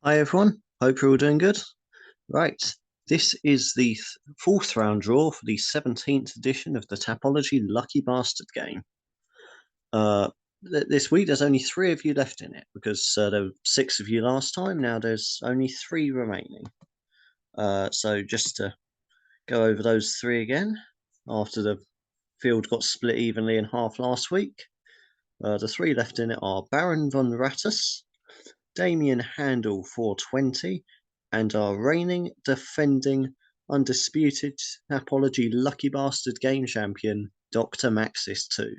Hi everyone, hope you're all doing good. Right, this is the fourth round draw for the 17th edition of the Tapology Lucky Bastard Game. This week there's only 3 of you left in it because there were 6 of you last time. Now there's only 3 remaining. So just to go over those 3 again, after the field got split evenly in half last week, the 3 left in it are Baron von Rattus, Damien Handel 420, and our reigning, defending, undisputed Tapology Lucky Bastard Game Champion, Dr. Maxis 2.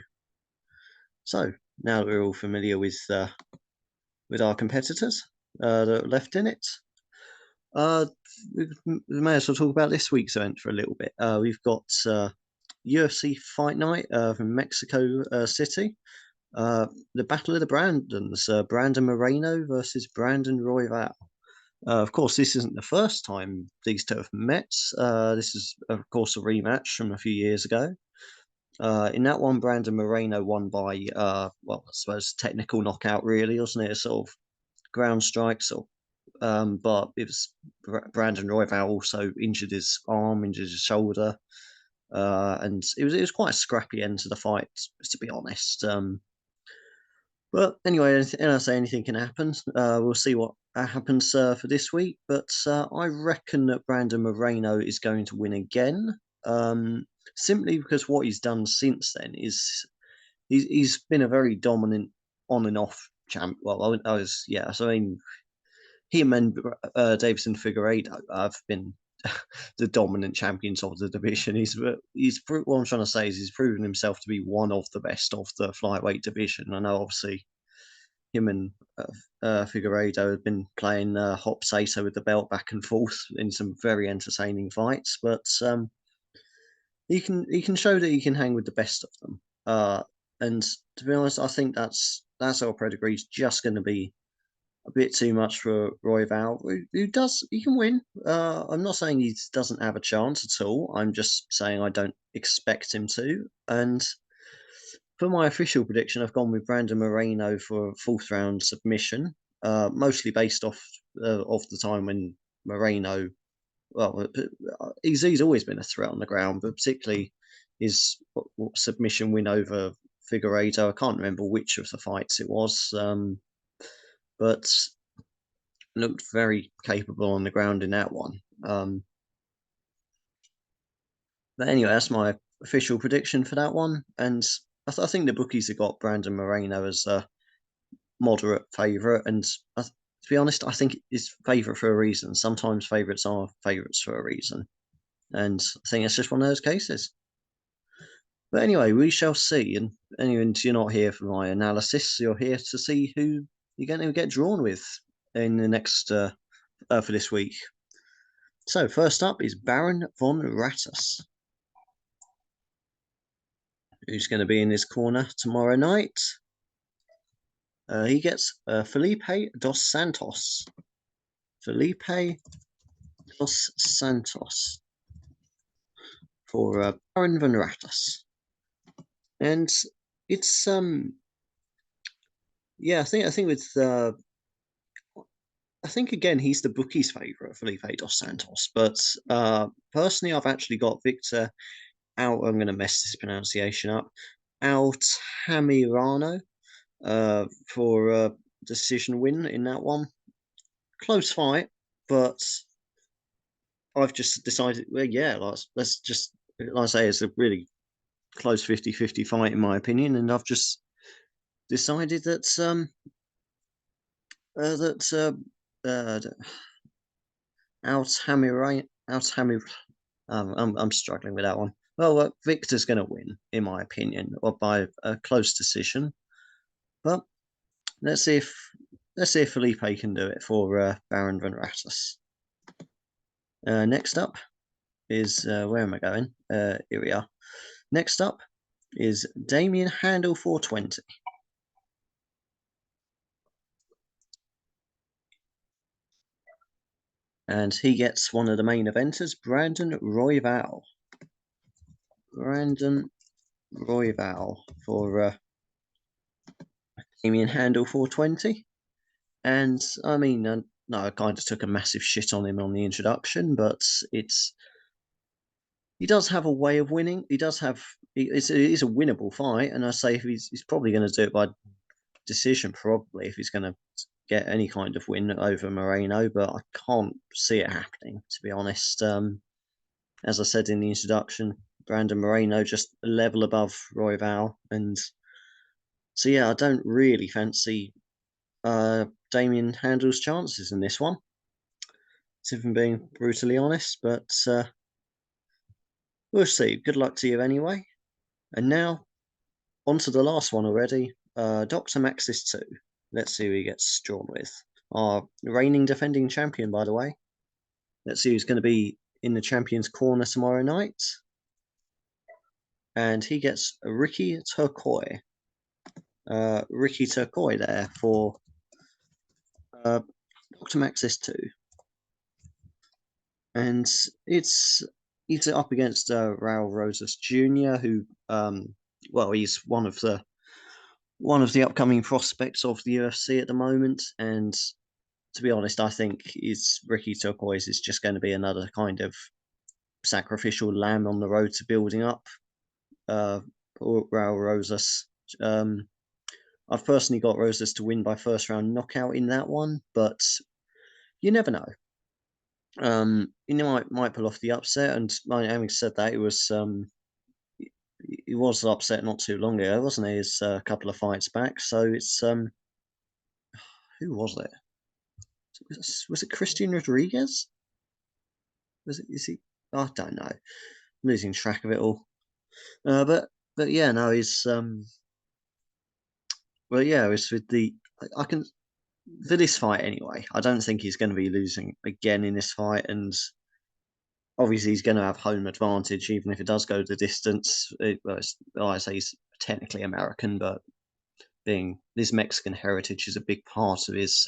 So, now that we're all familiar with our competitors that are left in it, we may as well talk about this week's event for a little bit. We've got UFC Fight Night from Mexico City. The Battle of the Brandons, Brandon Moreno versus Brandon Royval. Of course, this isn't the first time these two have met. This is, of course, a rematch from a few years ago. In that one, Brandon Moreno won by, well, I suppose technical knockout, really, wasn't it? A sort of ground strike, but it was Brandon Royval also injured his arm, injured his shoulder, and it was quite a scrappy end to the fight, to be honest. But anyway, and I say anything can happen. We'll see what happens for this week. But I reckon that Brandon Moreno is going to win again, simply because what he's done since then is he's been a very dominant on and off champ. Well, I was yeah. So I mean, him and Davison Figueiredo have been the dominant champions of the division. What I'm trying to say is he's proven himself to be one of the best of the flyweight division. I know obviously him and Figueiredo have been playing hot potato with the belt back and forth in some very entertaining fights, but he can show that he can hang with the best of them. And to be honest, I think that's our pedigree is just going to be a bit too much for Royval, he can win. I'm not saying he doesn't have a chance at all. I'm just saying I don't expect him to. And for my official prediction, I've gone with Brandon Moreno for a fourth round submission, mostly based off of the time when Moreno, well, he's always been a threat on the ground, but particularly his submission win over Figueiredo. I can't remember which of the fights it was, but looked very capable on the ground in that one. But anyway, that's my official prediction for that one, and I think the bookies have got Brandon Moreno as a moderate favourite, and to be honest, I think it's favourite for a reason. Sometimes favourites are favourites for a reason, and I think it's just one of those cases. But anyway, we shall see. And anyway, you're not here for my analysis. You're here to see who you're going to get drawn with in the next for this week. So first up is Baron von Rattus, who's going to be in his corner tomorrow night. He gets Felipe dos Santos. Felipe dos Santos for Baron von Rattus. And it's yeah, I think with I think again he's the bookie's favourite, Felipe dos Santos. But personally, I've actually got Victor out. I'm going to mess this pronunciation up. Altamirano for a decision win in that one. Close fight, but I've just decided, well, yeah, let's just, like I say, it's a really close 50-50 fight in my opinion, and I've just decided that Altamir, I'm struggling with that one. Well, Victor's going to win, in my opinion, or by a close decision. But let's see if Felipe can do it for Baron von Rattus. Next up is where am I going? Here we are. Next up is Damien Handel 420. And he gets one of the main eventers, Brandon Royval. Brandon Royval for Damien Handel 420. And I mean, no, I kind of took a massive shit on him on the introduction, but he does have a way of winning. He does have it is a winnable fight, and I say he's probably going to do it by decision, probably if he's going to get any kind of win over Moreno, but I can't see it happening, to be honest. As I said in the introduction, Brandon Moreno just a level above Royval, and so yeah, I don't really fancy Damien Handel's chances in this one, if I'm being brutally honest, but we'll see. Good luck to you anyway. And now, on to the last one already, Dr. Maxis 2. Let's see who he gets drawn with. Our reigning defending champion, by the way. Let's see who's going to be in the champion's corner tomorrow night. And he gets Ricky Turcoy. Ricky Turcoy there for Dr. Maxis 2. And he's up against Raul Rosas Jr., who well, he's one of the upcoming prospects of the UFC at the moment, and to be honest, I think Ricky Turquoise is just going to be another kind of sacrificial lamb on the road to building up Raul Rosas. I've personally got Rosas to win by first round knockout in that one, but you never know. He might pull off the upset, and having said that, he was upset not too long ago, wasn't he? His couple of fights back. So it's who was it? Was it Christian Rodriguez? Is he? I don't know. I'm losing track of it all. But yeah, no, he's well, yeah, it's with I can for this fight anyway. I don't think he's going to be losing again in this fight, and obviously he's going to have home advantage, even if it does go the distance. I say he's technically American, but being his Mexican heritage is a big part of his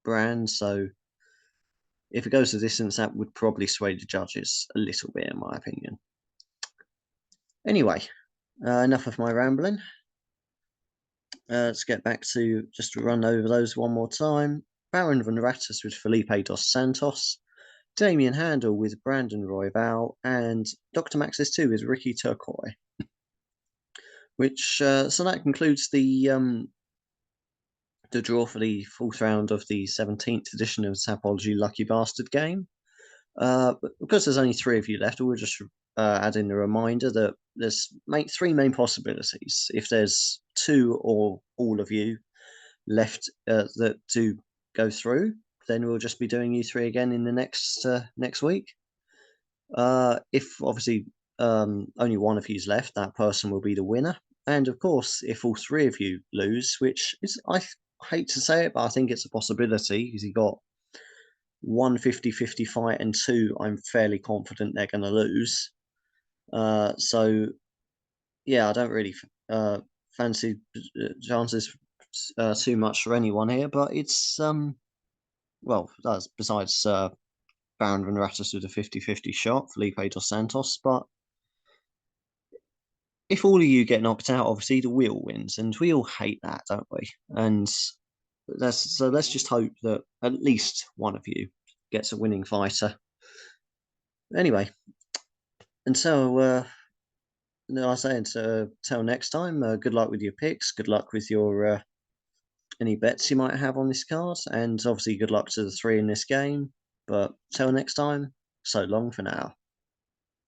brand. So if it goes the distance, that would probably sway the judges a little bit, in my opinion. Anyway, enough of my rambling. Let's get back to just run over those one more time. Baron Van Rattus with Felipe dos Santos, Damien Handel with Brandon Royval, and Dr. Maxis 2 with Ricky Turcoy. Which so that concludes the draw for the fourth round of the 17th edition of Tapology Lucky Bastard Game. Because there's only 3 of you left, we'll just add in a reminder that there's 3 main possibilities. If there's 2 or all of you left that do go through, then we'll just be doing you 3 again in the next week. If obviously only one of you's left, that person will be the winner. And of course, if all 3 of you lose, which is I hate to say it, but I think it's a possibility because you got 1 50-50 fight and 2 I'm fairly confident they're going to lose. So yeah, I don't really fancy chances too much for anyone here, but it's well, that's besides Baron Van Rattus with a 50-50 shot, Felipe dos Santos, but if all of you get knocked out, obviously the wheel wins, and we all hate that, don't we? And let's just hope that at least one of you gets a winning fighter. Anyway, until I say until next time, good luck with your picks, good luck with your any bets you might have on this card, and obviously good luck to the 3 in this game. But till next time, so long for now.